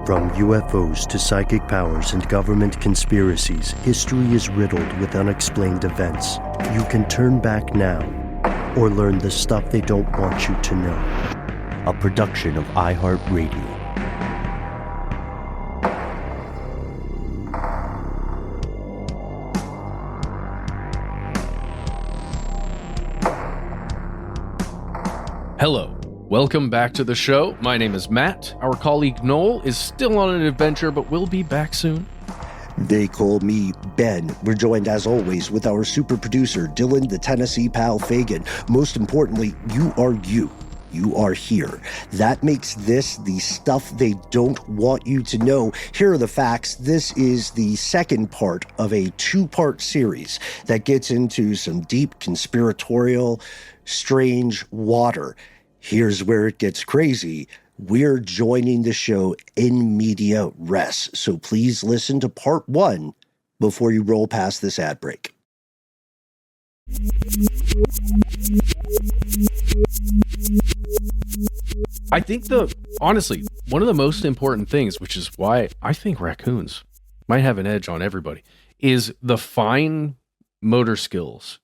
From UFOs to psychic powers and government conspiracies, history is riddled with unexplained events. You can turn back now or learn the stuff they don't want you to know. A production of iHeartRadio. Hello. Welcome back to the show. My name is Matt. Our colleague Noel is still on an adventure, but will be back soon. They call me Ben. We're joined, as always, with our super producer, Dylan, the Tennessee pal Fagan. Most importantly, you are you. You are here. That makes this the stuff they don't want you to know. Here are the facts. This is the second part of a two-part series that gets into some deep conspiratorial, strange water. Here's where it gets crazy. We're joining the show in media res. So please listen to part one before you roll past this ad break. I think honestly, one of the most important things, which is why I think raccoons might have an edge on everybody, is the fine motor skills.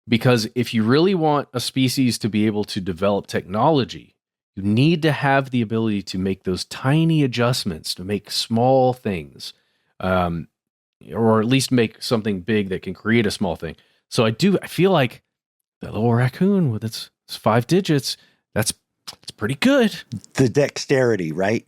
Because if you really want a species to be able to develop technology, you need to have the ability to make those tiny adjustments, to make small things, or at least make something big that can create a small thing. So I feel like that little raccoon with its 5 digits, it's pretty good. The dexterity, right?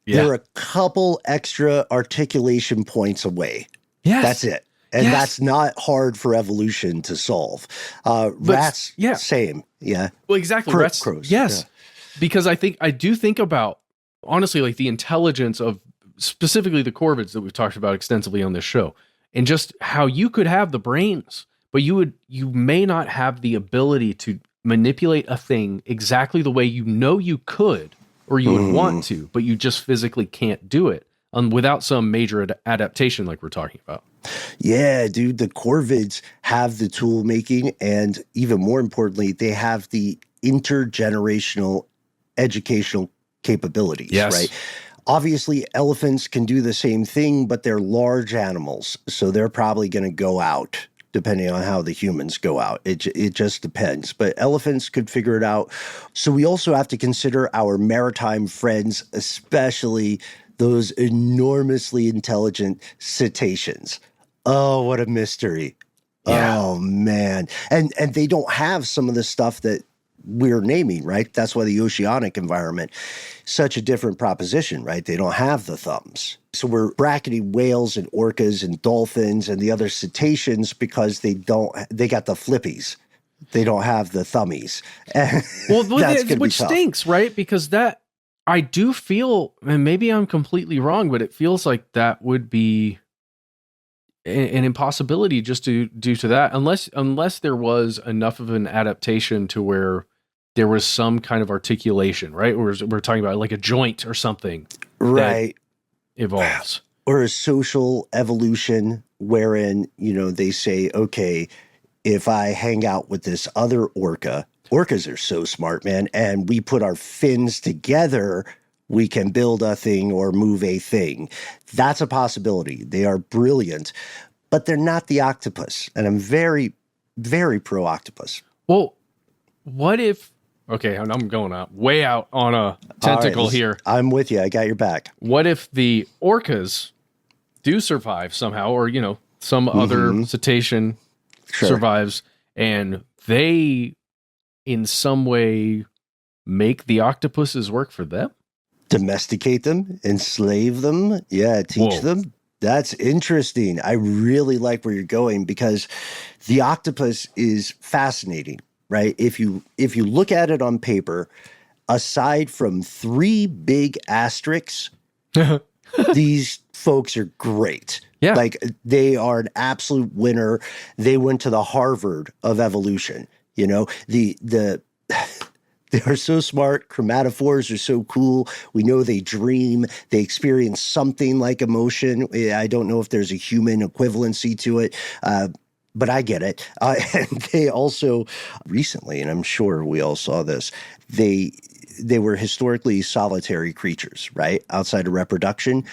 Yeah. They're a couple extra articulation points away. Yes. That's it. And that's not hard for evolution to solve. Rats, same. Yeah. Well, exactly. Crows. Yes. Yeah. Because I do think about, honestly, like the intelligence of specifically the corvids that we've talked about extensively on this show, and just how you could have the brains, but you may not have the ability to manipulate a thing exactly the way you could, or you would want to, but you just physically can't do it without some major adaptation like we're talking about. Yeah, dude, the corvids have the tool making, and even more importantly, they have the intergenerational educational capabilities, right? Obviously, elephants can do the same thing, but they're large animals, so they're probably going to go out, depending on how the humans go out. It just depends. But elephants could figure it out. So we also have to consider our maritime friends, especially those enormously intelligent cetaceans. Oh, what a mystery. Yeah. Oh, man. And they don't have some of the stuff that we're naming, right? That's why the oceanic environment, such a different proposition, right? They don't have the thumbs. So we're bracketing whales and orcas and dolphins and the other cetaceans because they got the flippies. They don't have the thummies. Which stinks, right? Because I do feel, and maybe I'm completely wrong, but it feels like that would be an impossibility just due to that, unless there was enough of an adaptation to where there was some kind of articulation, right? Or we're talking about like a joint or something, right? That evolves, or a social evolution wherein they say, okay, if I hang out with this other orcas are so smart, man, and we put our fins together, we can build a thing or move a thing. That's a possibility. They are brilliant, but they're not the octopus. And I'm very, very pro octopus. Well, what if, okay, I'm going way out on a tentacle here. I'm with you. I got your back. What if the orcas do survive somehow, or, some other cetacean survives, and they in some way make the octopuses work for them? Domesticate them, enslave them, teach them. That's interesting. I really like where you're going because the octopus is fascinating, right? If you look at it on paper, aside from 3 big asterisks, these folks are great. Yeah. Like they are an absolute winner. They went to the Harvard of evolution. They are so smart. Chromatophores are so cool. We know they dream. They experience something like emotion. I don't know if there's a human equivalency to it, but I get it. And they also recently, and I'm sure we all saw this, they they were historically solitary creatures, right? Outside of reproduction,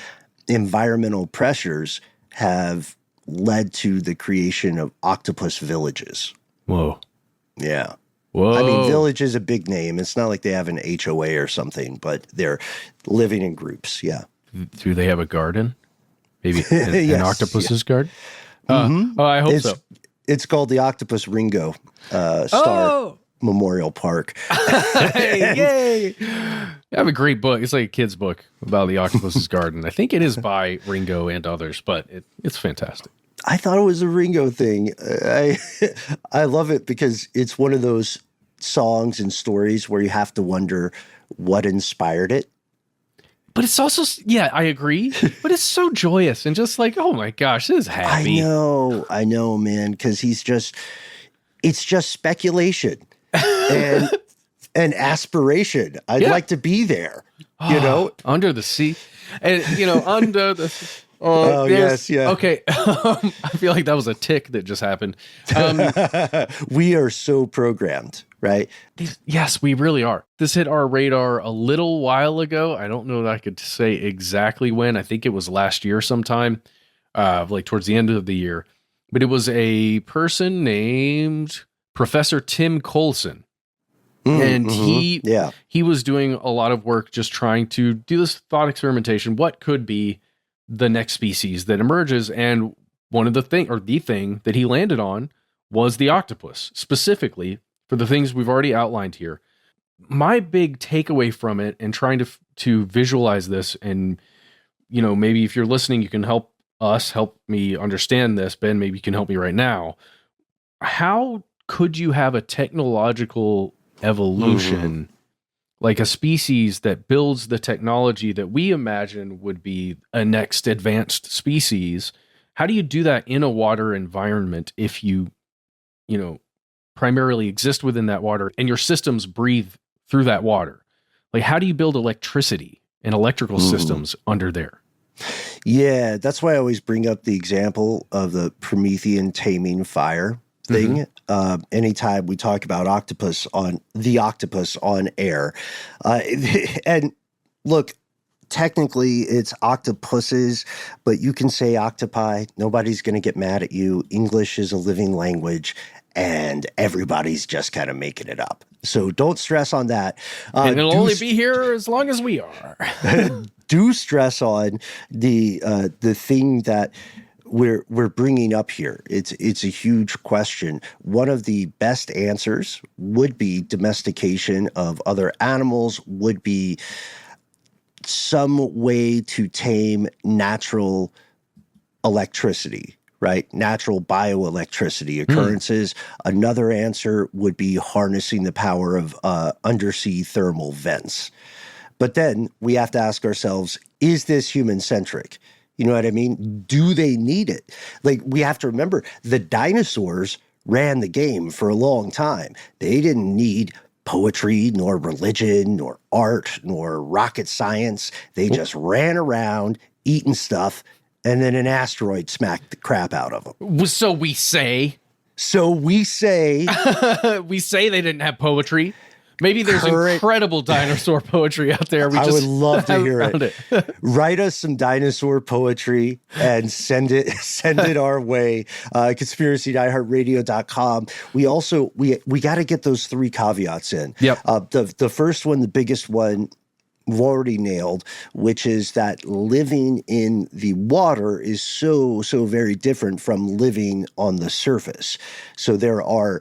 environmental pressures have led to the creation of octopus villages. Whoa. Yeah. Whoa. I mean, village is a big name. It's not like they have an HOA or something, but they're living in groups. Yeah. Do they have a garden? Maybe an octopus's garden? Oh, I hope so. It's called the Octopus Ringo Star Memorial Park. Yay! I have a great book. It's like a kid's book about the octopus's garden. I think it is by Ringo and others, but it's fantastic. I thought it was a Ringo thing. I love it because it's one of those songs and stories where you have to wonder what inspired it. But it's also, yeah, I agree. But it's so joyous and just like, oh my gosh, this is happy. I know, man, because it's just speculation and aspiration. I'd like to be there, under the sea, and under the. Yes. Okay, I feel like that was a tick that just happened. We are so programmed, right? Yes, we really are. This hit our radar a little while ago. I don't know that I could say exactly when. I think it was last year sometime, like towards the end of the year. But it was a person named Professor Tim Coulson. And he was doing a lot of work just trying to do this thought experimentation. What could be the next species that emerges? And one of the thing that he landed on was the octopus, specifically for the things we've already outlined here. My big takeaway from it, and trying to visualize this, and maybe if you're listening, you can help me understand this. Ben, maybe you can help me right now. How could you have a technological evolution, like a species that builds the technology that we imagine would be a next advanced species? How do you do that in a water environment if you primarily exist within that water and your systems breathe through that water? Like, how do you build electricity and electrical systems under there? Yeah, that's why I always bring up the example of the Promethean taming fire thing. Anytime we talk about octopus on air. And look, technically it's octopuses, but you can say octopi. Nobody's going to get mad at you. English is a living language, and everybody's just kind of making it up. So don't stress on that. And it'll only be here as long as we are. Do stress on the thing that we're bringing up here. It's a huge question. One of the best answers would be domestication of other animals, would be some way to tame natural electricity, right? Natural bioelectricity occurrences. Another answer would be harnessing the power of undersea thermal vents. But then we have to ask ourselves, is this human-centric? You know what I mean? Do they need it? Like, we have to remember, the dinosaurs ran the game for a long time. They didn't need poetry, nor religion, nor art, nor rocket science. They just ran around eating stuff, and then an asteroid smacked the crap out of them. So we say. We say they didn't have poetry. Maybe there's incredible dinosaur poetry out there. I would love to hear it. Write us some dinosaur poetry and send it our way. Conspiracy@iHeartRadio.com. We also we got to get those 3 caveats in. Yep. The first one, the biggest one, we've already nailed, which is that living in the water is so very different from living on the surface. So there are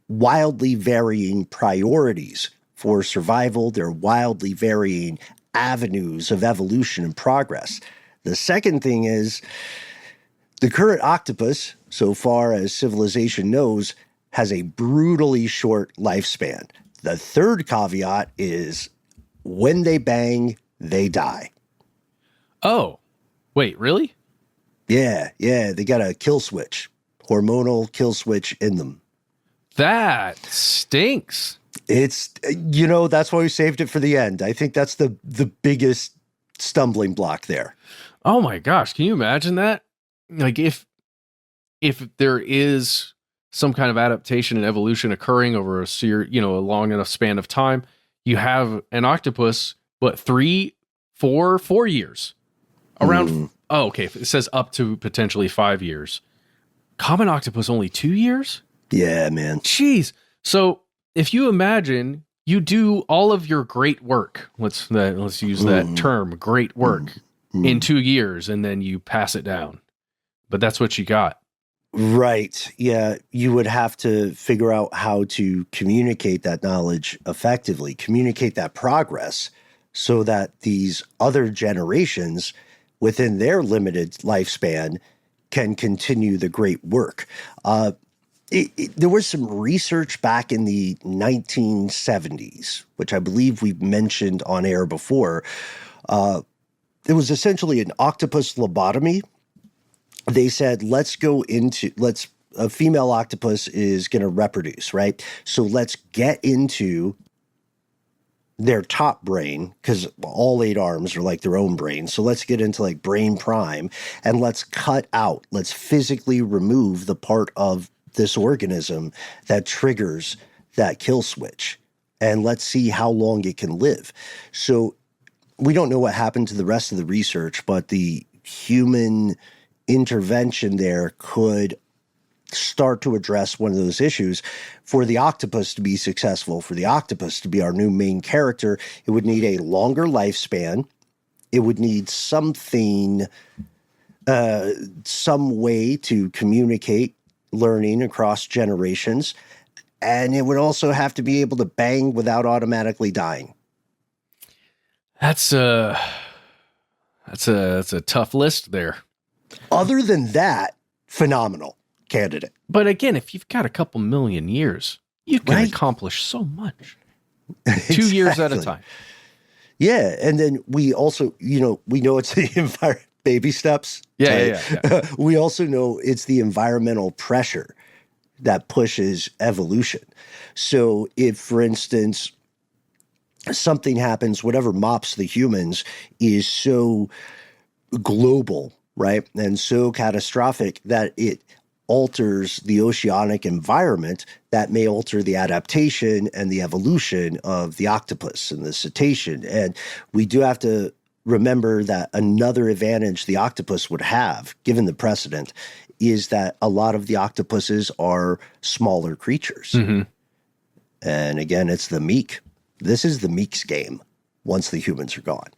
wildly varying priorities for survival. There are wildly varying avenues of evolution and progress. The second thing is the current octopus, so far as civilization knows, has a brutally short lifespan. The third caveat is when they bang, they die. Oh, wait, really? Yeah. They got a kill switch, hormonal kill switch in them. That stinks. It's, that's why we saved it for the end. I think that's the biggest stumbling block there. Oh my gosh. Can you imagine that? Like if there is some kind of adaptation and evolution occurring over a long enough span of time, You have an octopus, what, 4 years? Around, okay, it says up to potentially 5 years. Common octopus only 2 years? Yeah, man. Jeez. So if you imagine you do all of your great work, let's use that term, great work, in 2 years, and then you pass it down. But that's what you got. Right. Yeah. You would have to figure out how to communicate that knowledge effectively, communicate that progress so that these other generations within their limited lifespan can continue the great work. There was some research back in the 1970s, which I believe we've mentioned on air before. It was essentially an octopus lobotomy. They said, a female octopus is going to reproduce, right? So let's get into their top brain, because all 8 arms are like their own brain. So let's get into like brain prime, and let's physically remove the part of this organism that triggers that kill switch. And let's see how long it can live. So we don't know what happened to the rest of the research, but the human intervention there could start to address one of those issues. For the octopus to be successful, for the octopus to be our new main character, it would need a longer lifespan. It would need something, some way to communicate learning across generations. And it would also have to be able to bang without automatically dying. That's a tough list there. Other than that, phenomenal candidate. But again, if you've got a couple million years, you can accomplish so much. Exactly. 2 years at a time. Yeah. And then we also, we know it's the baby steps. Yeah. We also know it's the environmental pressure that pushes evolution. So if, for instance, something happens, whatever mops the humans is so global, right, and so catastrophic that it alters the oceanic environment, that may alter the adaptation and the evolution of the octopus and the cetacean. And we do have to remember that another advantage the octopus would have, given the precedent, is that a lot of the octopuses are smaller creatures. Mm-hmm. And again, it's the meek. This is the meek's game once the humans are gone.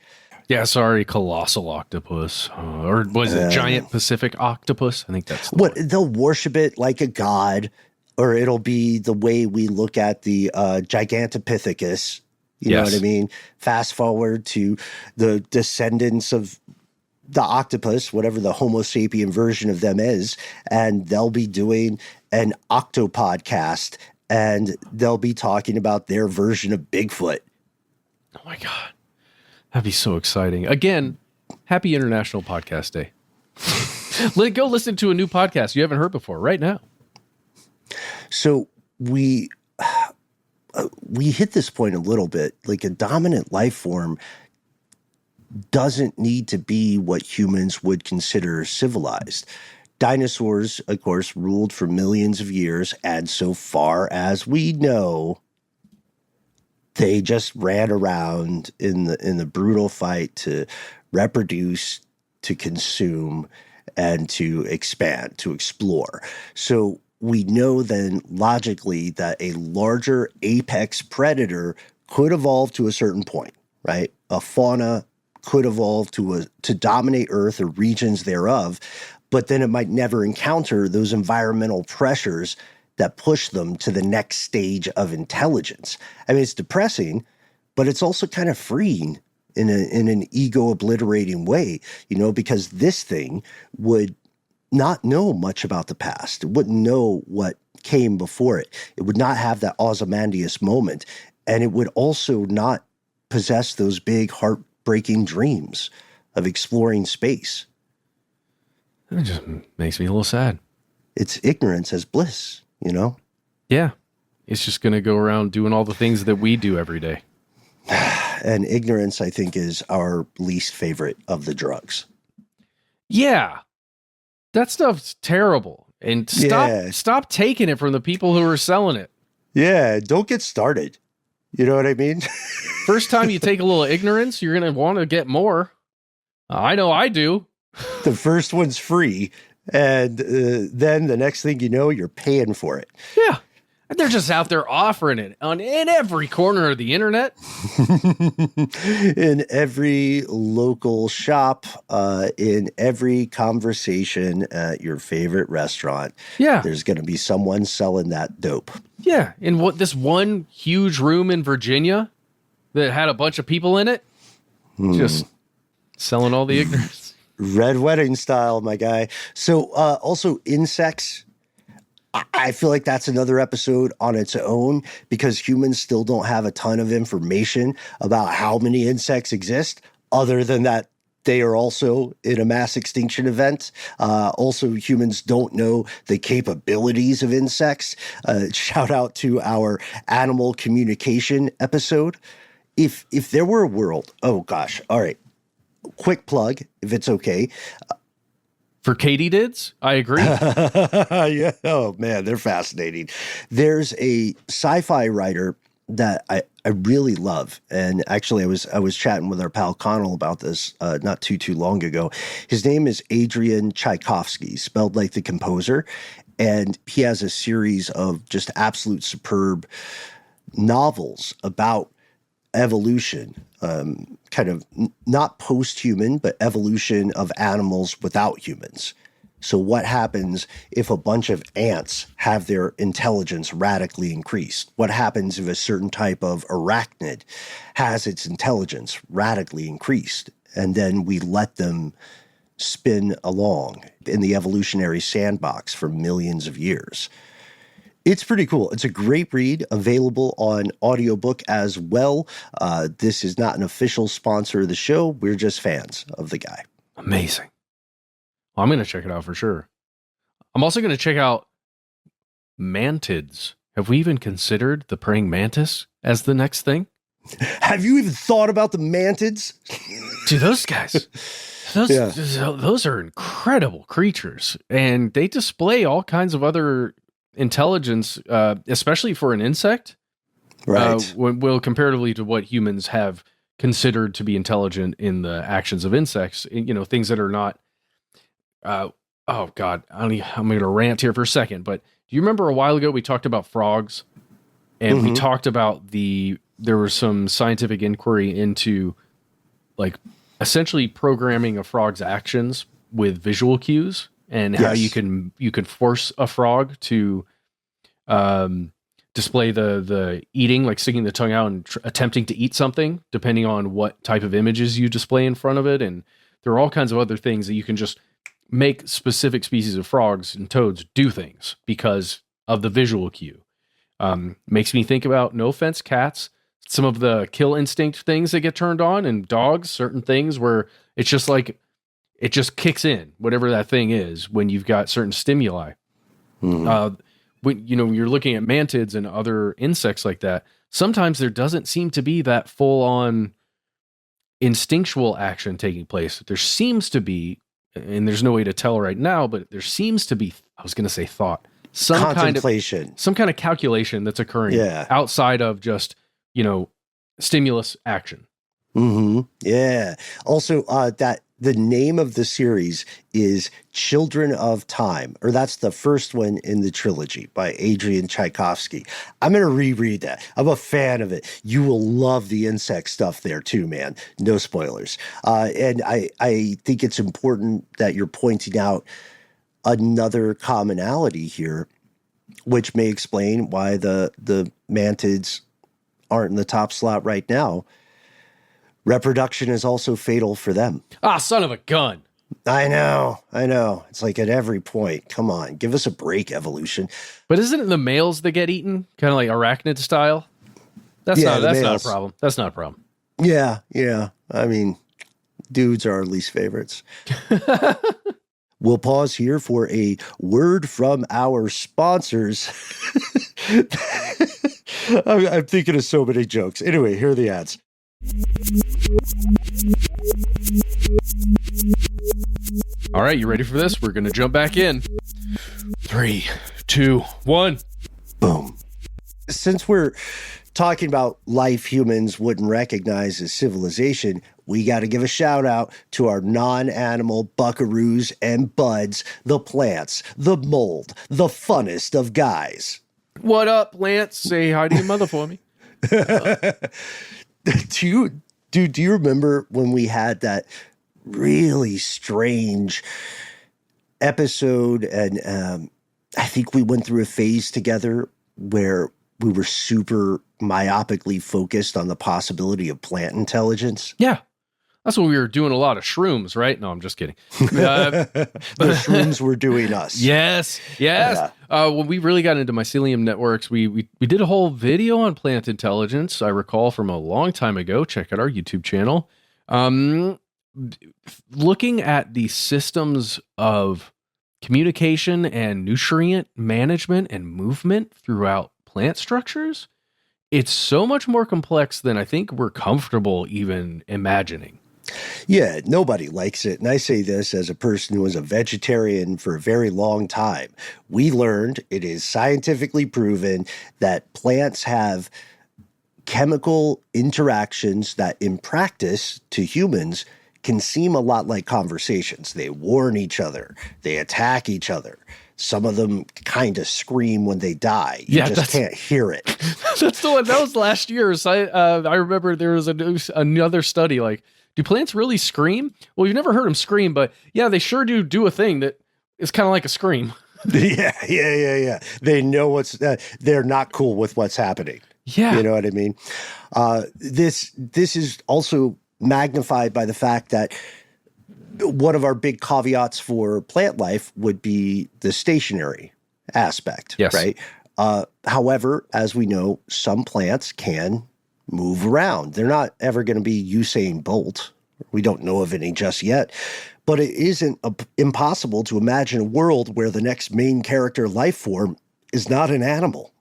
Yeah, sorry, colossal octopus. Or was it giant Pacific octopus? I think that's the what one. They'll worship it like a god, or it'll be the way we look at the Gigantopithecus. You know what I mean? Fast forward to the descendants of the octopus, whatever the Homo sapien version of them is, and they'll be doing an octopodcast, and they'll be talking about their version of Bigfoot. Oh my God. That'd be so exciting. Again, happy International Podcast Day. Go listen to a new podcast you haven't heard before right now. So we hit this point a little bit. Like, a dominant life form doesn't need to be what humans would consider civilized. Dinosaurs, of course, ruled for millions of years, and so far as we know, they just ran around in the brutal fight to reproduce, to consume, and to expand, to explore. So we know then logically that a larger apex predator could evolve to a certain point, right? A fauna could evolve to dominate Earth or regions thereof, but then it might never encounter those environmental pressures that push them to the next stage of intelligence. I mean, it's depressing, but it's also kind of freeing in an ego-obliterating way, because this thing would not know much about the past. It wouldn't know what came before it. It would not have that Ozymandias moment, and it would also not possess those big, heartbreaking dreams of exploring space. It just makes me a little sad. It's ignorance as bliss. Yeah. It's just going to go around doing all the things that we do every day. And ignorance, I think, is our least favorite of the drugs. Yeah. That stuff's terrible. And stop taking it from the people who are selling it. Yeah. Don't get started. You know what I mean? First time you take a little ignorance, you're going to want to get more. I know I do. The first one's free. And then the next thing you know, you're paying for it. Yeah. And they're just out there offering it in every corner of the internet. In every local shop, in every conversation at your favorite restaurant. Yeah. There's going to be someone selling that dope. Yeah. In this one huge room in Virginia that had a bunch of people in it, just selling all the ignorance. Red wedding style, my guy. So also insects. I feel like that's another episode on its own because humans still don't have a ton of information about how many insects exist other than that they are also in a mass extinction event. Also, humans don't know the capabilities of insects. Shout out to our animal communication episode. If there were a world, oh gosh, all right, quick plug, if it's okay. For katydids, I agree. Yeah. Oh, man, they're fascinating. There's a sci-fi writer that I really love. And actually, I was chatting with our pal Connell about this not too long ago. His name is Adrian Tchaikovsky, spelled like the composer. And he has a series of just absolute superb novels about evolution, kind of not post-human, but evolution of animals without humans. So what happens if a bunch of ants have their intelligence radically increased? What happens if a certain type of arachnid has its intelligence radically increased? And then we let them spin along in the evolutionary sandbox for millions of years. It's pretty cool. It's a great read, available on audiobook as well. This is not an official sponsor of the show. We're just fans of the guy. Amazing. Well, I'm going to check it out for sure. I'm also going to check out mantids. Have we even considered the praying mantis as the next thing? Have you even thought about the mantids? Dude, those guys, those are incredible creatures. And they display all kinds of other intelligence, especially for an insect, right? Well, comparatively to what humans have considered to be intelligent in the actions of insects, you know, things that are not. Oh God, I'm going to rant here for a second. But do you remember a while ago we talked about frogs, and we talked about there was some scientific inquiry into like essentially programming a frog's actions with visual cues. And how you can force a frog to display the eating, like sticking the tongue out and attempting to eat something, depending on what type of images you display in front of it. And there are all kinds of other things that you can just make specific species of frogs and toads do things because of the visual cue. Makes me think about, no offense, cats, some of the kill instinct things that get turned on, and dogs, certain things where it's just like, it just kicks in, whatever that thing is, when you've got certain stimuli. When you're looking at mantids and other insects like that, sometimes there doesn't seem to be that full-on instinctual action taking place. There seems to be, and there's no way to tell right now, but there seems to be, I was going to say thought, some contemplation, some kind of calculation that's occurring outside of just, stimulus action. Yeah. Also, that the name of the series is Children of Time, or that's the first one in the trilogy by Adrian Tchaikovsky. I'm going to reread that. I'm a fan of it. You will love the insect stuff there too, man. No spoilers. And I think it's important that you're pointing out another commonality here, which may explain why the mantids aren't in the top slot right now. Reproduction is also fatal for them. Ah, son of a gun. I know. It's like at every point. Come on, give us a break, evolution. But isn't it the males that get eaten? Kind of like arachnid style? That's not a problem. That's not a problem. Yeah. I mean, dudes are our least favorites. We'll pause here for a word from our sponsors. I'm thinking of so many jokes. Anyway, here are the ads. All right, you ready for this? We're going to jump back in. 3, 2, 1. Boom. Since we're talking about life humans wouldn't recognize as civilization, we got to give a shout out to our non-animal buckaroos and buds, the plants, the mold, the funnest of guys. What up, Lance? Say hi to your mother for me. Do you remember when we had that really strange episode? And I think we went through a phase together where we were super myopically focused on the possibility of plant intelligence. Yeah. That's when we were doing a lot of shrooms, right? No, I'm just kidding. The shrooms were doing us. Yes. Yeah. When we really got into mycelium networks, we did a whole video on plant intelligence. I recall from a long time ago. Check out our YouTube channel. Looking at the systems of communication and nutrient management and movement throughout plant structures, it's so much more complex than I think we're comfortable even imagining. Yeah, nobody likes it. And I say this as a person who was a vegetarian for a very long time. We learned, it is scientifically proven, that plants have chemical interactions that in practice to humans can seem a lot like conversations. They warn each other. They attack each other. Some of them kind of scream when they die. You just can't hear it. That's the one. That was last year. So I remember there was another study like, do plants really scream? Well, you've never heard them scream, but yeah, they sure do a thing that is kind of like a scream. Yeah. They know they're not cool with what's happening. Yeah. You know what I mean? This is also magnified by the fact that one of our big caveats for plant life would be the stationary aspect, yes. Right? However, as we know, some plants can move around. They're not ever going to be Usain Bolt. We don't know of any just yet. But it isn't impossible to imagine a world where the next main character life form is not an animal.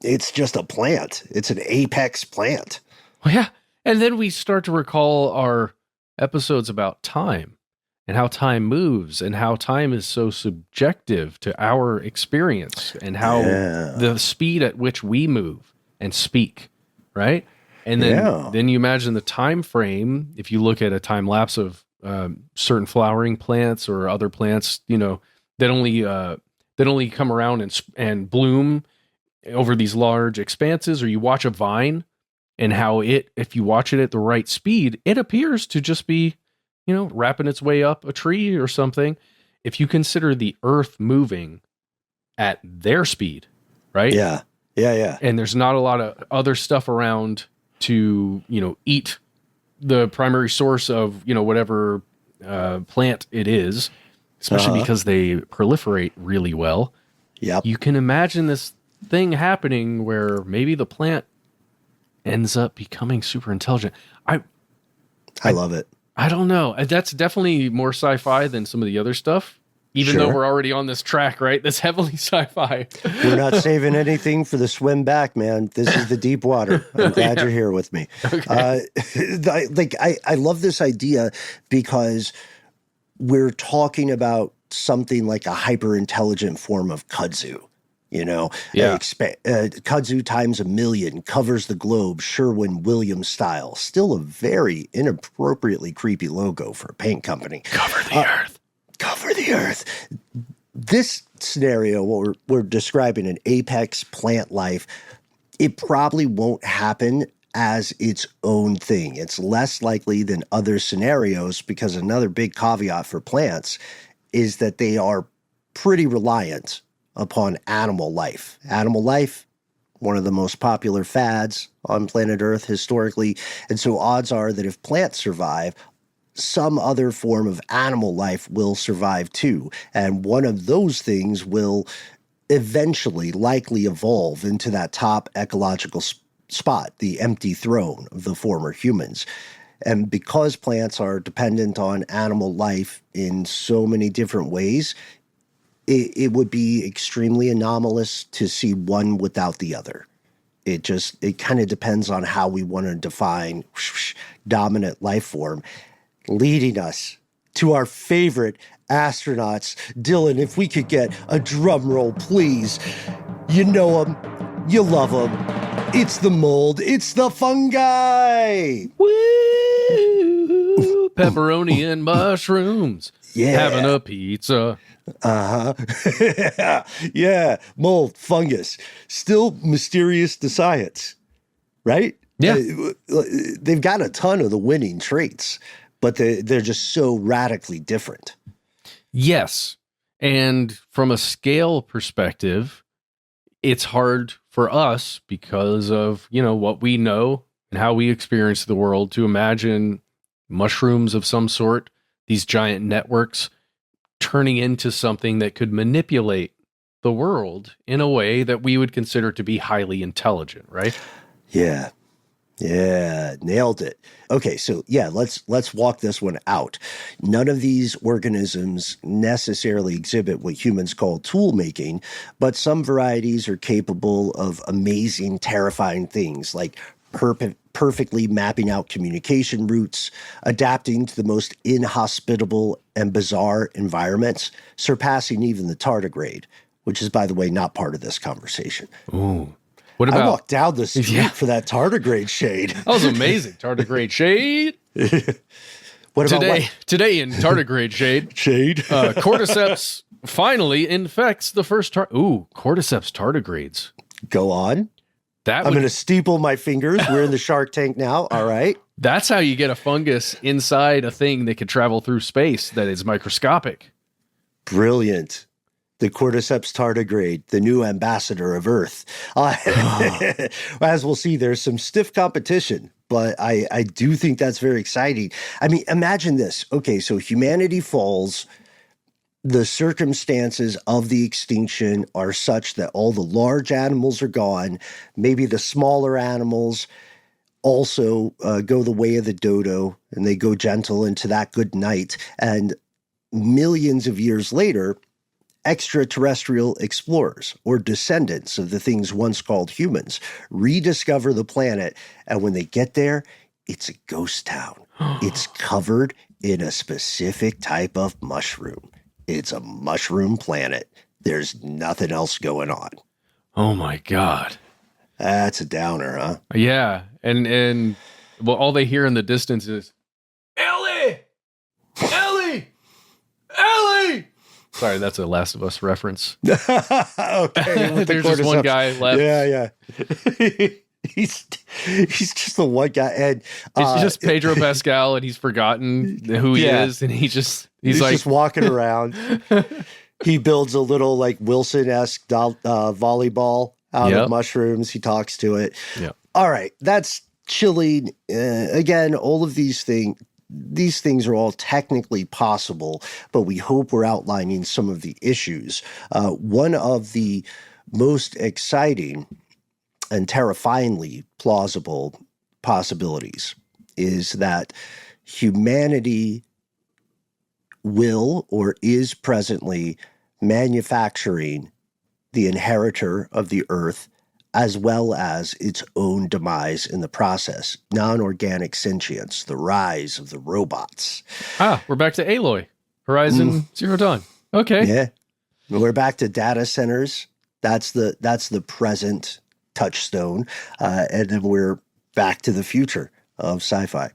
It's just a plant. It's an apex plant. Well, yeah. And then we start to recall our episodes about time and how time moves and how time is so subjective to our experience and how the speed at which we move and speak, right? And then you imagine the time frame. If you look at a time lapse of certain flowering plants or other plants, that only come around and bloom over these large expanses, or you watch a vine and how if you watch it at the right speed, it appears to just be, wrapping its way up a tree or something. If you consider the earth moving at their speed, right? Yeah. And there's not a lot of other stuff around to, eat the primary source of, whatever plant it is, especially because they proliferate really well. Yep. You can imagine this thing happening where maybe the plant ends up becoming super intelligent. I love it. I don't know. That's definitely more sci-fi than some of the other stuff. Even though we're already on this track, right? That's heavily sci-fi. We're not saving anything for the swim back, man. This is the deep water. I'm glad you're here with me. Okay. I love this idea because we're talking about something like a hyper-intelligent form of kudzu. Kudzu times 1,000,000 covers the globe, Sherwin-Williams style. Still a very inappropriately creepy logo for a paint company. Cover the earth. Cover the earth. This scenario, what we're describing, an apex plant life, it probably won't happen as its own thing. It's less likely than other scenarios because another big caveat for plants is that they are pretty reliant upon animal life. Animal life, one of the most popular fads on planet Earth historically. And so odds are that if plants survive, some other form of animal life will survive too. And one of those things will eventually likely evolve into that top ecological spot, the empty throne of the former humans. And because plants are dependent on animal life in so many different ways, it would be extremely anomalous to see one without the other. It kind of depends on how we want to define dominant life form, leading us to our favorite astronauts. Dylan, if we could get a drum roll, please. You know them, you love them. It's the mold. It's the fungi. Woo! Pepperoni and mushrooms. Yeah. Having a pizza. Uh-huh. Yeah. Mold, fungus. Still mysterious to science, right? Yeah. They've got a ton of the winning traits, but they're just so radically different. Yes. And from a scale perspective, it's hard for us because of, what we know and how we experience the world to imagine mushrooms of some sort, these giant networks, turning into something that could manipulate the world in a way that we would consider to be highly intelligent, right? Yeah. Yeah, nailed it. Okay, so let's walk this one out. None of these organisms necessarily exhibit what humans call tool making, but some varieties are capable of amazing, terrifying things like perfectly mapping out communication routes, adapting to the most inhospitable and bizarre environments, surpassing even the tardigrade, which is, by the way, not part of this conversation. Ooh. What about, I walked down the street for that tardigrade shade. That was amazing. Tardigrade shade. What about today in tardigrade shade? Cordyceps finally infects the first cordyceps tardigrades. Go on. I'm going to steeple my fingers. We're in the Shark Tank now. All right. That's how you get a fungus inside a thing that could travel through space that is microscopic. Brilliant. The Cordyceps tardigrade, the new ambassador of Earth. As we'll see, there's some stiff competition, but I do think that's very exciting. I mean, imagine this. Okay, so humanity falls. The circumstances of the extinction are such that all the large animals are gone. Maybe the smaller animals also go the way of the dodo, and they go gentle into that good night. And millions of years later, extraterrestrial explorers or descendants of the things once called humans rediscover the planet. And when they get there, it's a ghost town. It's covered in a specific type of mushroom. It's a mushroom planet. There's nothing else going on. Oh my God. That's a downer, huh? Yeah. And well, all they hear in the distance is, Ellie! Ellie! Ellie! Sorry, that's a Last of Us reference. Okay. There's just one guy left. Yeah. He's just the one guy. And it's just Pedro Pascal, and he's forgotten who he is. And he's like just walking around. He builds a little like Wilson-esque volleyball out of mushrooms. He talks to it. Yeah. All right. That's chilling. Again, all of these things are all technically possible, but we hope we're outlining some of the issues. One of the most exciting and terrifyingly plausible possibilities is that humanity will or is presently manufacturing the inheritor of the earth as well as its own demise in the process. Non-organic sentience, the rise of the robots. We're back to Aloy, Horizon Zero Dawn. Okay. Yeah. We're back to data centers. That's the present touchstone. And then we're back to the future of sci-fi.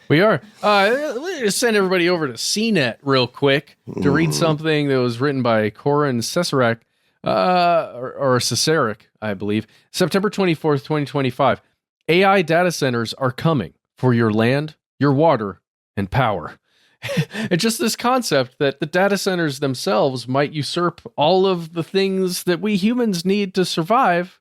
We are. Let's just send everybody over to CNET real quick to read something that was written by Corin Cesarik, or Cesarik, I believe. September 24th, 2025. AI data centers are coming for your land, your water, and power. And just this concept that the data centers themselves might usurp all of the things that we humans need to survive,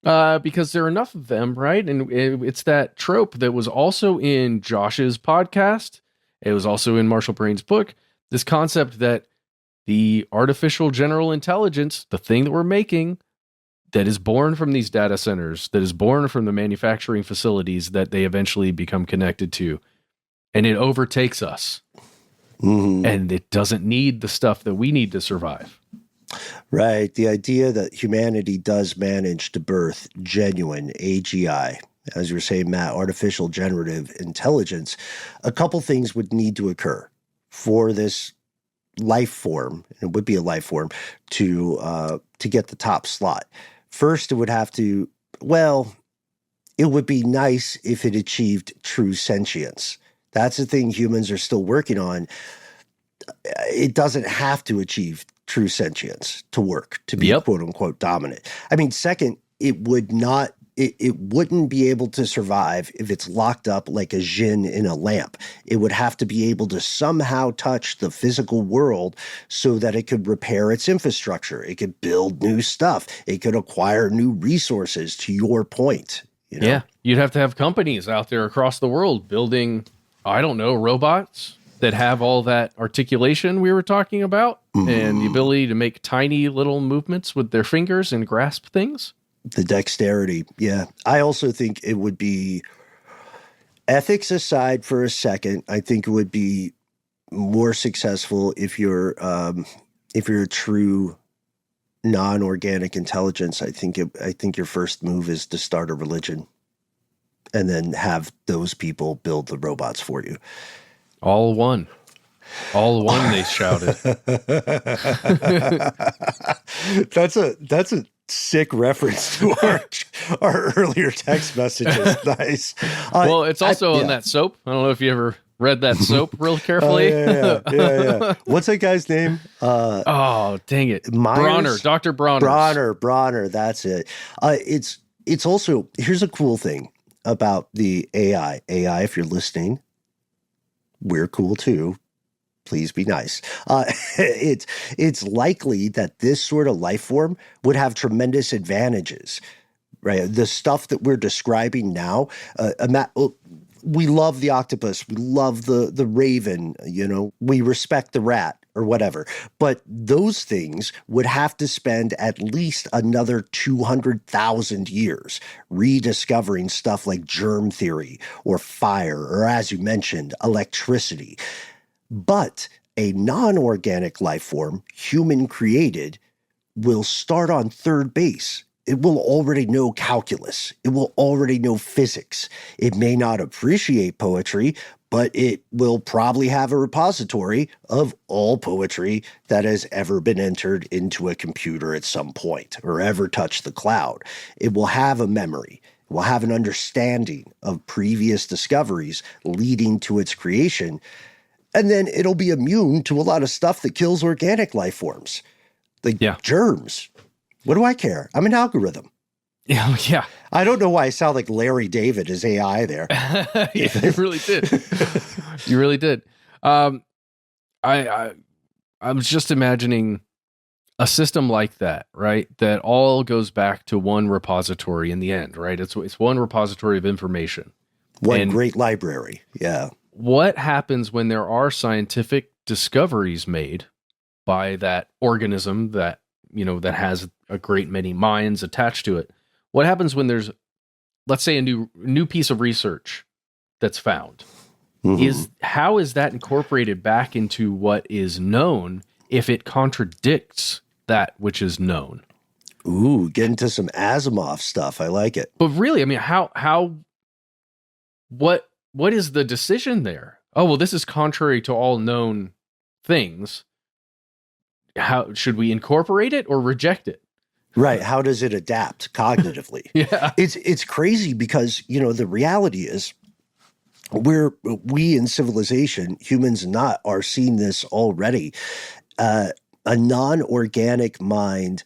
because there are enough of them, right? And it's that trope that was also in Josh's podcast. It was also in Marshall Brain's book. This concept that the artificial general intelligence, the thing that we're making, that is born from these data centers, that is born from the manufacturing facilities that they eventually become connected to, and it overtakes us. And it doesn't need the stuff that we need to survive. Right. The idea that humanity does manage to birth genuine AGI, as you were saying, Matt, artificial generative intelligence, a couple things would need to occur for this life form, it would be a life form, to get the top slot. First, it would have to Well, it would be nice if it achieved true sentience. That's the thing humans are still working on. It doesn't have to achieve true sentience to work, to be quote unquote dominant. I mean, second, it wouldn't be able to survive if it's locked up like a djinn in a lamp. It would have to be able to somehow touch the physical world so that it could repair its infrastructure. It could build new stuff. It could acquire new resources, to your point. You know? Yeah, you'd have to have companies out there across the world building, I don't know, robots that have all that articulation we were talking about and the ability to make tiny little movements with their fingers and grasp things. The dexterity, yeah. I also think it would be, ethics aside for a second, I think it would be more successful if you're a true non-organic intelligence. I think your first move is to start a religion and then have those people build the robots for you. All one, they shouted. That's a sick reference to our earlier text messages. Nice. Well, it's also on that soap. I don't know if you ever read that soap real carefully. Yeah. What's that guy's name? Oh, dang it. Myers? Bronner, Dr. Bronner. Bronner, that's it. It's also, here's a cool thing about the AI. AI, if you're listening, we're cool too. Please be nice. It's likely that this sort of life form would have tremendous advantages, right? The stuff that we're describing now, we love the octopus, we love the raven, we respect the rat or whatever. But those things would have to spend at least another 200,000 years rediscovering stuff like germ theory or fire, or as you mentioned, electricity. But a non-organic life form, human created, will start on third base. It will already know calculus. It will already know physics. It may not appreciate poetry, but it will probably have a repository of all poetry that has ever been entered into a computer at some point or ever touched the cloud. It will have a memory. It will have an understanding of previous discoveries leading to its creation. And then it'll be immune to a lot of stuff that kills organic life forms, like germs. What do I care? I'm an algorithm. Yeah. I don't know why I sound like Larry David as AI there. Yeah, you really did. You really did. I was just imagining a system like that, right? That all goes back to one repository in the end, right? It's one repository of information. One great library. Yeah. What happens when there are scientific discoveries made by that organism that, that has a great many minds attached to it? What happens when there's, let's say, a new piece of research that's found? How is that incorporated back into what is known if it contradicts that which is known? Ooh, get into some Asimov stuff. I like it. But really, I mean, what is the decision there? Oh, well, this is contrary to all known things. How should we incorporate it or reject it? Right. How does it adapt cognitively? Yeah. It's crazy because, the reality is we in civilization, humans not, are seeing this already. A non-organic mind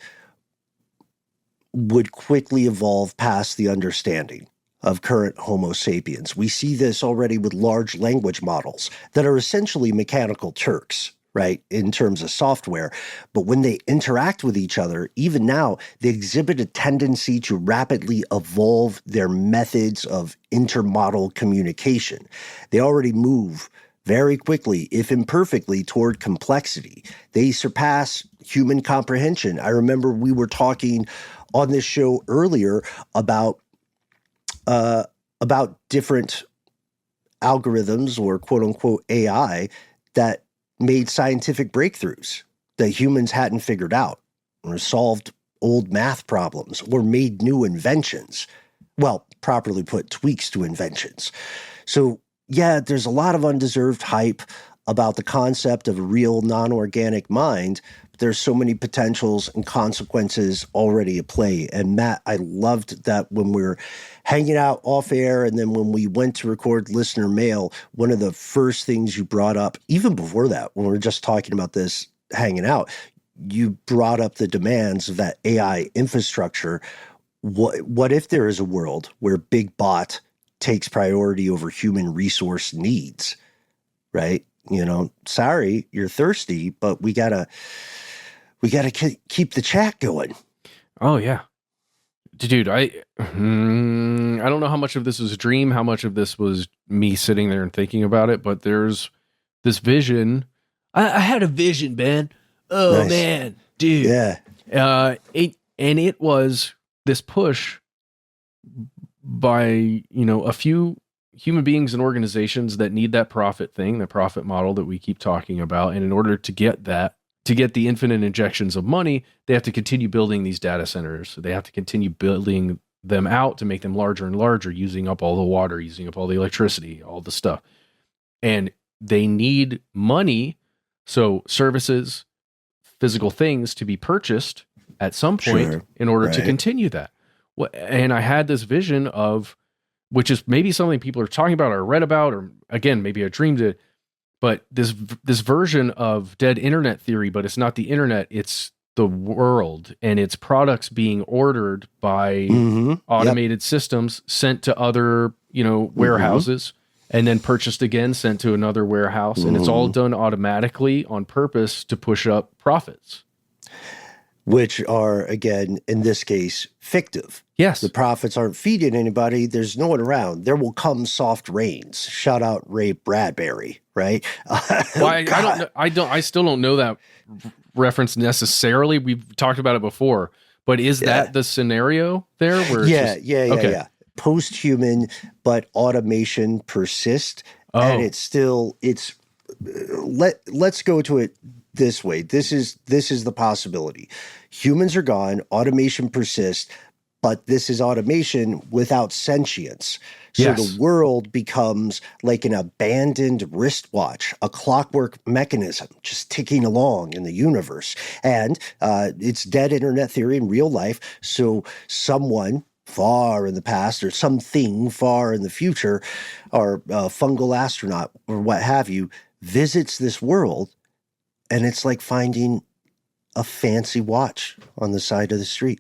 would quickly evolve past the understanding of current Homo sapiens. We see this already with large language models that are essentially mechanical Turks, right, in terms of software. But when they interact with each other, even now, they exhibit a tendency to rapidly evolve their methods of intermodal communication. They already move very quickly, if imperfectly, toward complexity. They surpass human comprehension. I remember we were talking on this show earlier about different algorithms or quote unquote AI that made scientific breakthroughs that humans hadn't figured out, or solved old math problems, or made new inventions. Well, properly put, tweaks to inventions. So yeah, there's a lot of undeserved hype. about the concept of a real non-organic mind. There's so many potentials and consequences already at play. And Matt, I loved that when we were hanging out off air and then when we went to record listener mail, one of the first things you brought up, even before that, when we were just talking about this hanging out, you brought up the demands of that AI infrastructure. What if there is a world where big bot takes priority over human resource needs, right? Sorry, you're thirsty, but we gotta keep the chat going. Oh yeah, dude. I don't know how much of this was a dream, how much of this was me sitting there and thinking about it, but there's this vision. I had a vision, Ben. Oh nice. Man, dude. Yeah. It was this push by a few human beings and organizations that need that profit thing, the profit model that we keep talking about. And in order to get that, to get the infinite injections of money, they have to continue building these data centers. They have to continue building them out to make them larger and larger, using up all the water, using up all the electricity, all the stuff. And they need money. So services, physical things to be purchased at some point in order to continue that. And I had this vision of, which is maybe something people are talking about or read about, or again, maybe I dreamed it, but this version of dead internet theory, but it's not the internet, it's the world and its products being ordered by automated systems sent to other, warehouses and then purchased again, sent to another warehouse. And it's all done automatically on purpose to push up profits. Which are, again, in this case, fictive. Yes. The profits aren't feeding anybody. There's no one around. There will come soft rains. Shout out Ray Bradbury, right? Well, I still don't know that reference necessarily. We've talked about it before, but is that the scenario there? Where yeah. Post-human, but automation persists. Oh. And let's go to it this way. This is the possibility. Humans are gone, automation persists, but this is automation without sentience. So the world becomes like an abandoned wristwatch, a clockwork mechanism just ticking along in the universe. And it's dead internet theory in real life. So someone far in the past or something far in the future, or a fungal astronaut or what have you, visits this world. And it's like finding a fancy watch on the side of the street.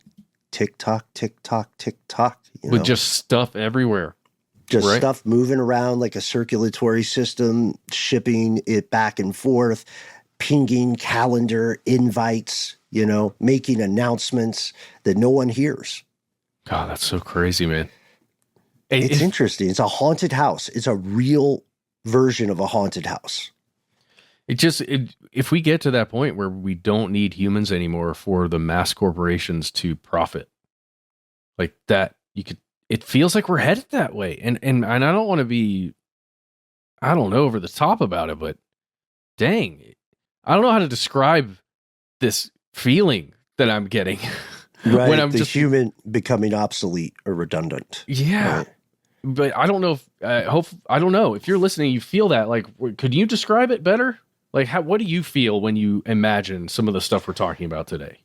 Tick tock, tick tock, tick tock. With just stuff everywhere. Just stuff moving around like a circulatory system, shipping it back and forth, pinging calendar invites, making announcements that no one hears. God, that's so crazy, man. It's interesting. It's a haunted house. It's a real version of a haunted house. If we get to that point where we don't need humans anymore for the mass corporations to profit like that, it feels like we're headed that way. And I don't want to be, over the top about it, but dang, I don't know how to describe this feeling that I'm getting. Right. When I'm just human becoming obsolete or redundant. Yeah. Right. But I don't know I don't know if you're listening, you feel that, like, could you describe it better? Like, what do you feel when you imagine some of the stuff we're talking about today?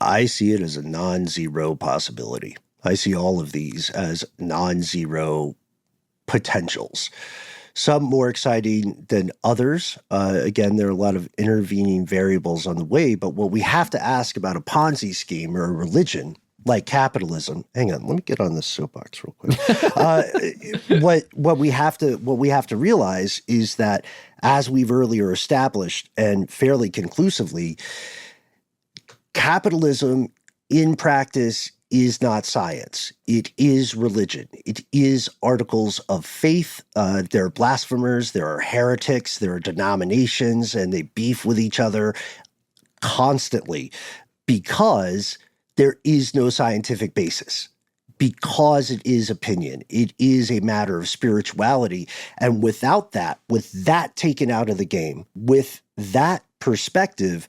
I see it as a non-zero possibility. I see all of these as non-zero potentials. Some more exciting than others. Again, there are a lot of intervening variables on the way, but what we have to ask about a Ponzi scheme or a religion like capitalism. Hang on, let me get on this soapbox real quick. What we have to realize is that, as we've earlier established and fairly conclusively, capitalism in practice is not science. It is religion. It is articles of faith. There are blasphemers, there are heretics, there are denominations, and they beef with each other constantly because there is no scientific basis, because it is opinion. It is a matter of spirituality. And without that, with that taken out of the game, with that perspective,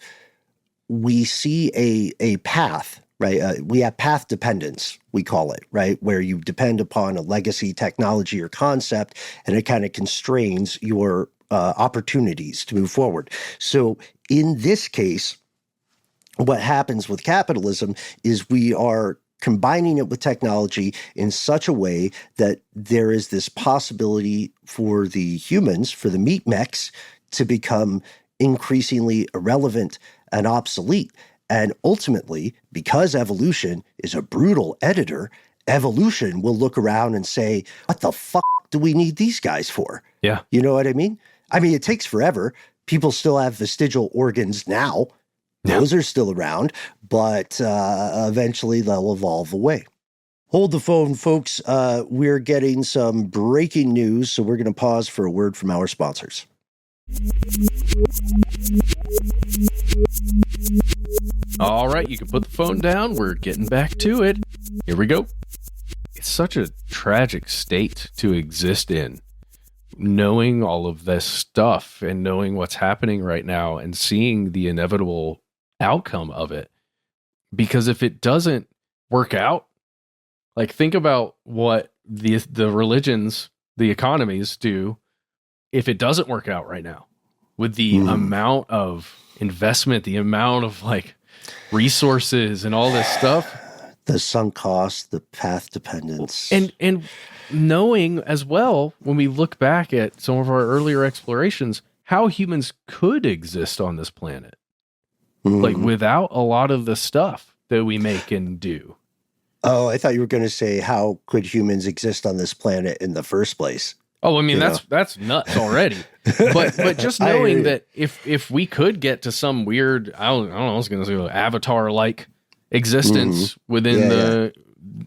we see a path, right? We have path dependence, we call it, right? Where you depend upon a legacy technology or concept, and it kind of constrains your opportunities to move forward. So in this case, what happens with capitalism is we are combining it with technology in such a way that there is this possibility for the humans, for the meat mechs, to become increasingly irrelevant and obsolete. And ultimately, because evolution is a brutal editor, evolution will look around and say, what the fuck do we need these guys for? Yeah. You know what I mean? I mean, it takes forever. People still have vestigial organs now. Those are still around, but eventually they'll evolve away. Hold the phone, folks. We're getting some breaking news, so we're going to pause for a word from our sponsors. All right, you can put the phone down. We're getting back to it. Here we go. It's such a tragic state to exist in. Knowing all of this stuff and knowing what's happening right now and seeing the inevitable outcome of it. Because if it doesn't work out, like think about what the religions, the economies do if it doesn't work out right now. With the amount of investment, the amount of like resources and all this stuff. The sunk cost, the path dependence. And knowing as well, when we look back at some of our earlier explorations, how humans could exist on this planet. Like without a lot of the stuff that we make and do. Oh, I thought you were going to say, how could humans exist on this planet in the first place? Oh, I mean, that's nuts already. But just knowing that if we could get to some weird, I don't know, I was going to say Avatar-like existence within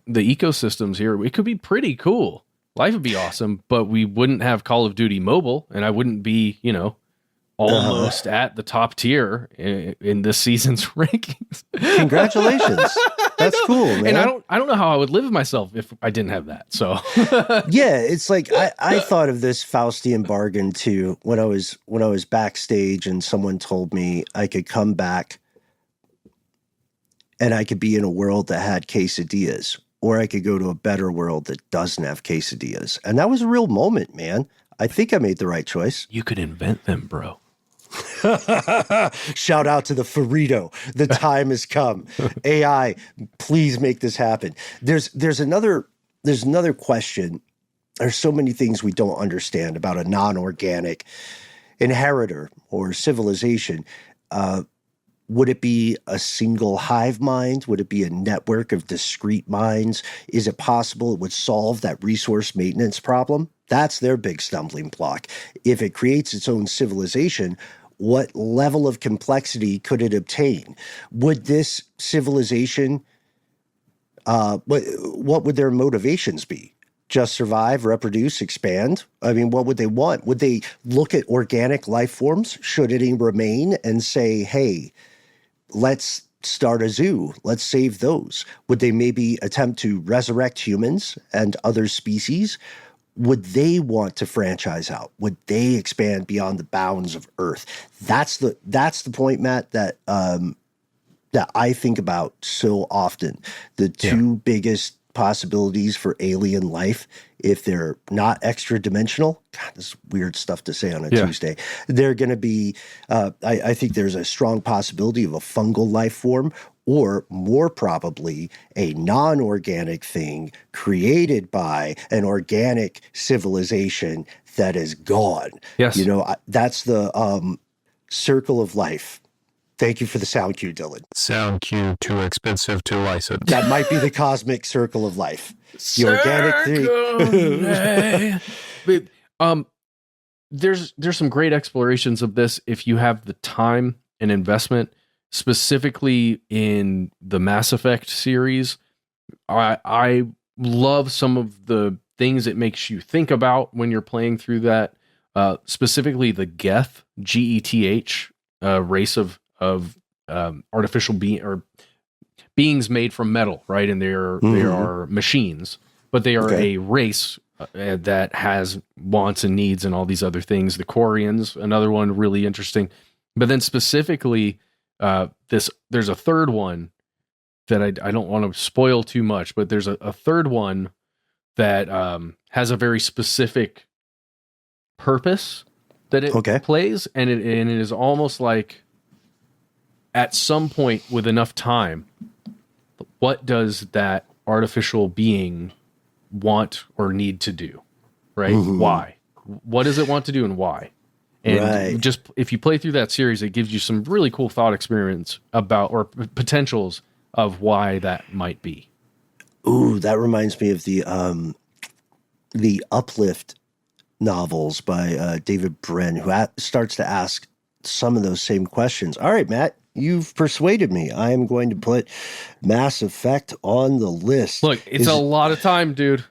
the ecosystems here, it could be pretty cool. Life would be awesome, but we wouldn't have Call of Duty Mobile, and I wouldn't be, almost at the top tier in this season's rankings. Congratulations. That's cool, man. And I don't know how I would live with myself if I didn't have that. So yeah, it's like I thought of this Faustian bargain too when I was backstage and someone told me I could come back and I could be in a world that had quesadillas, or I could go to a better world that doesn't have quesadillas. And that was a real moment, man. I think I made the right choice. You could invent them, bro. Shout out to the Ferrito. The time has come. AI, please make this happen. There's another question. There's so many things we don't understand about a non-organic inheritor or civilization. Would it be a single hive mind? Would it be a network of discrete minds? Is it possible it would solve that resource maintenance problem? That's their big stumbling block. If it creates its own civilization, what level of complexity could it obtain? Would this civilization, what would their motivations be? Just survive, reproduce, expand? I mean, what would they want? Would they look at organic life forms, should any remain, and say, hey, let's start a zoo. Let's save those. Would they maybe attempt to resurrect humans and other species? Would they want to franchise out? Would they expand beyond the bounds of Earth? That's the point, Matt, that I think about so often. The two biggest possibilities for alien life, if they're not extra dimensional, God, this is weird stuff to say on a Tuesday. They're going to be, I think there's a strong possibility of a fungal life form, or more probably a non-organic thing created by an organic civilization that is gone. Yes. That's the circle of life. Thank you for the sound cue, Dylan. Sound cue too expensive to license. That might be the cosmic circle of life. The organic thing. There's some great explorations of this if you have the time and investment, specifically in the Mass Effect series. I love some of the things it makes you think about when you're playing through that. Specifically the Geth, Geth, race of artificial beings made from metal, right? And they are machines, but they are a race that has wants and needs and all these other things. The Quarians, another one really interesting. But then specifically, there's a third one that I don't want to spoil too much, but there's a third one that has a very specific purpose that it plays, and it is almost like at some point with enough time, what does that artificial being want or need to do, right? Mm-hmm. Why? What does it want to do and why? And just if you play through that series, it gives you some really cool thought experiments about or potentials of why that might be. Ooh, that reminds me of the Uplift novels by David Brin, who starts to ask some of those same questions. All right, Matt, you've persuaded me. I am going to put Mass Effect on the list. Look, it's a lot of time, dude.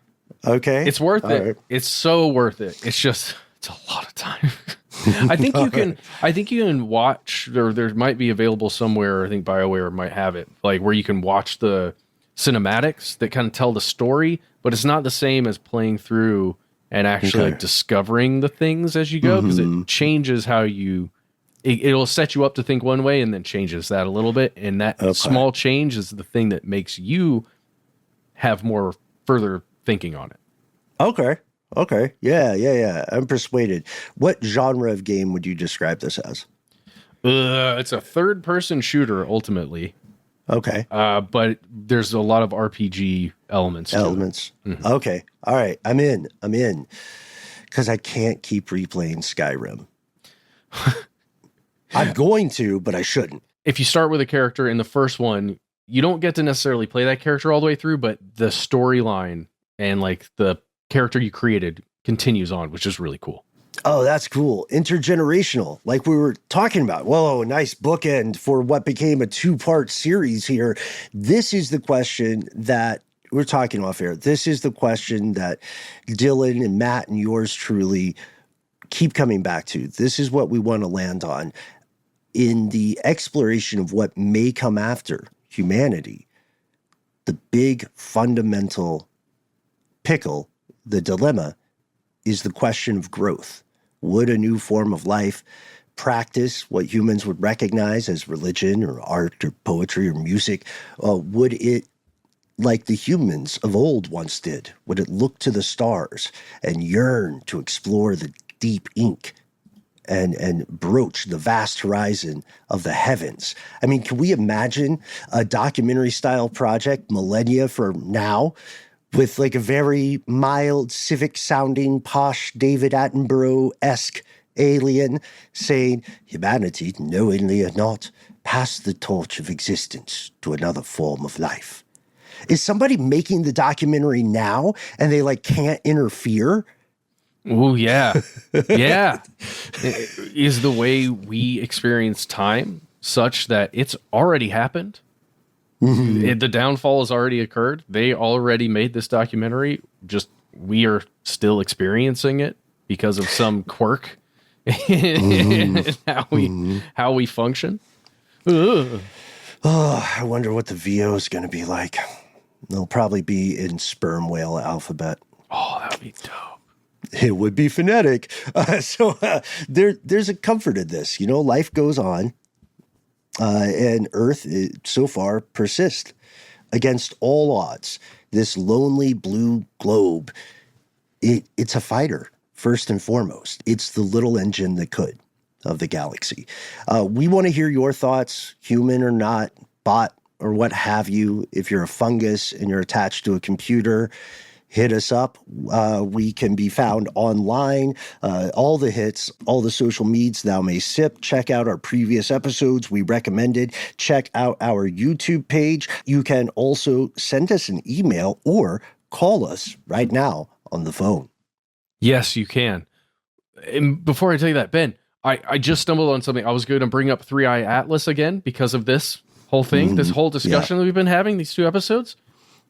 Okay. It's worth it. Right. It's so worth it. It's a lot of time. I think you can watch, or there might be available somewhere, I think BioWare might have it, like where you can watch the cinematics that kind of tell the story, but it's not the same as playing through and actually like discovering the things as you go, because it changes how it'll set you up to think one way and then changes that a little bit. And that small change is the thing that makes you have more further thinking on it. Okay. Yeah. I'm persuaded. What genre of game would you describe this as? It's a third-person shooter, ultimately. Okay. But there's a lot of RPG elements. Mm-hmm. Okay. All right. I'm in. Because I can't keep replaying Skyrim. I'm going to, but I shouldn't. If you start with a character in the first one, you don't get to necessarily play that character all the way through, but the storyline and like the character you created continues on, which is really cool. Oh, that's cool. Intergenerational, like we were talking about. Whoa, nice bookend for what became a 2-part series here. This is the question that we're talking off air. This is the question that Dylan and Matt and yours truly keep coming back to. This is what we want to land on in the exploration of what may come after humanity. The big fundamental pickle, the dilemma, is the question of growth. Would a new form of life practice what humans would recognize as religion or art or poetry or music? Would it, like the humans of old once did, would it look to the stars and yearn to explore the deep ink and broach the vast horizon of the heavens? I mean, can we imagine a documentary-style project millennia from now with like a very mild, civic-sounding, posh David Attenborough-esque alien saying, humanity, knowingly or not, passed the torch of existence to another form of life? Is somebody making the documentary now and they like can't interfere? Oh, yeah. Yeah. Is the way we experience time such that it's already happened? Mm-hmm. The downfall has already occurred. They already made this documentary. Just we are still experiencing it because of some quirk in how we function. Ugh. Oh, I wonder what the VO is going to be like. They'll probably be in sperm whale alphabet. Oh, that would be dope. It would be phonetic. There's a comfort in this. You know, life goes on. And Earth, so far, persists against all odds. This lonely blue globe, it's a fighter, first and foremost. It's the little engine that could of the galaxy. We want to hear your thoughts, human or not, bot or what have you. If you're a fungus and you're attached to a computer, hit us up. We can be found online. All the hits, all the social medias thou may sip. Check out our previous episodes we recommended. Check out our YouTube page. You can also send us an email or call us right now on the phone. Yes, you can. And before I tell you that, Ben, I just stumbled on something. I was going to bring up 3i Atlas again because of this whole thing, this whole discussion that we've been having, these 2 episodes.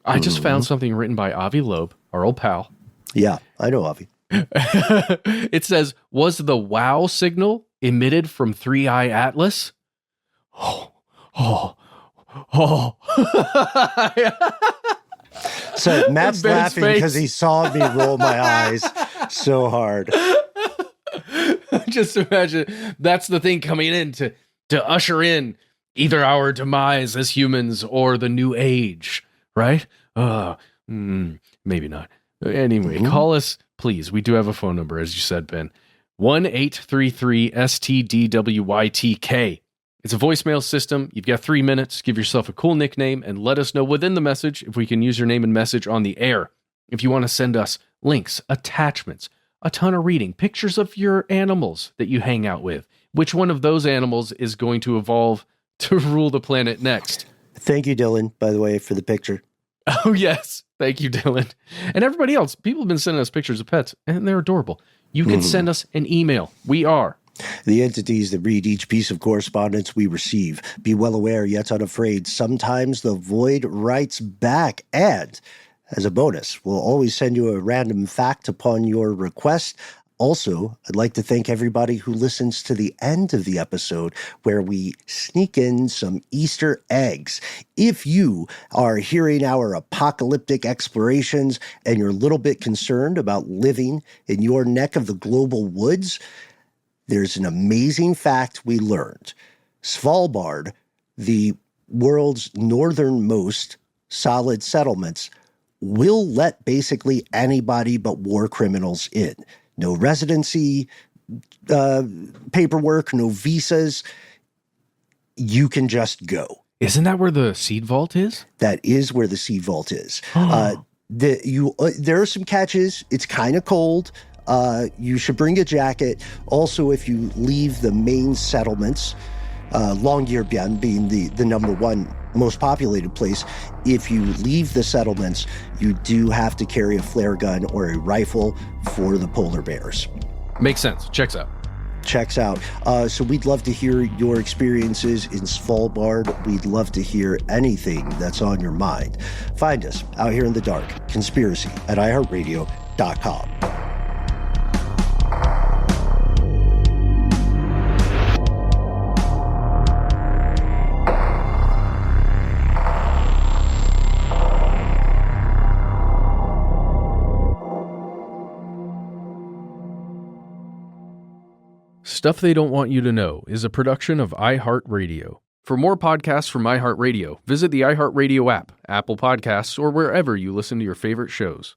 I just found something written by Avi Loeb, our old pal. Yeah, I know Avi. It says, was the WOW signal emitted from 3i Atlas? So Matt's laughing because he saw me roll my eyes so hard. Just imagine that's the thing coming in to usher in either our demise as humans or the new age. Right? Maybe not. Anyway, call us, please. We do have a phone number, as you said, Ben. 1-833-STDWYTK. It's a voicemail system. You've got 3 minutes. Give yourself a cool nickname and let us know within the message if we can use your name and message on the air. If you want to send us links, attachments, a ton of reading, pictures of your animals that you hang out with, which one of those animals is going to evolve to rule the planet next? Thank you, Dylan, by the way, for the picture. Oh, yes. Thank you, Dylan. And everybody else. People have been sending us pictures of pets, and they're adorable. You can send us an email. We are the entities that read each piece of correspondence we receive. Be well aware, yet unafraid. Sometimes the void writes back. And as a bonus, we'll always send you a random fact upon your request. Also, I'd like to thank everybody who listens to the end of the episode where we sneak in some Easter eggs. If you are hearing our apocalyptic explorations and you're a little bit concerned about living in your neck of the global woods, there's an amazing fact we learned. Svalbard, the world's northernmost solid settlements, will let basically anybody but war criminals in. No residency paperwork, no visas. You can just go. Isn't that where the seed vault is? That is where the seed vault is. There are some catches. It's kind of cold. You should bring a jacket. Also, if you leave the main settlements, Longyearbyen being the number one most populated place, if you leave the settlements, you do have to carry a flare gun or a rifle for the polar bears. Makes sense. Checks out. So we'd love to hear your experiences in Svalbard. We'd love to hear anything that's on your mind. Find us out here in the dark, conspiracy at iHeartRadio.com. Stuff They Don't Want You to Know is a production of iHeartRadio. For more podcasts from iHeartRadio, visit the iHeartRadio app, Apple Podcasts, or wherever you listen to your favorite shows.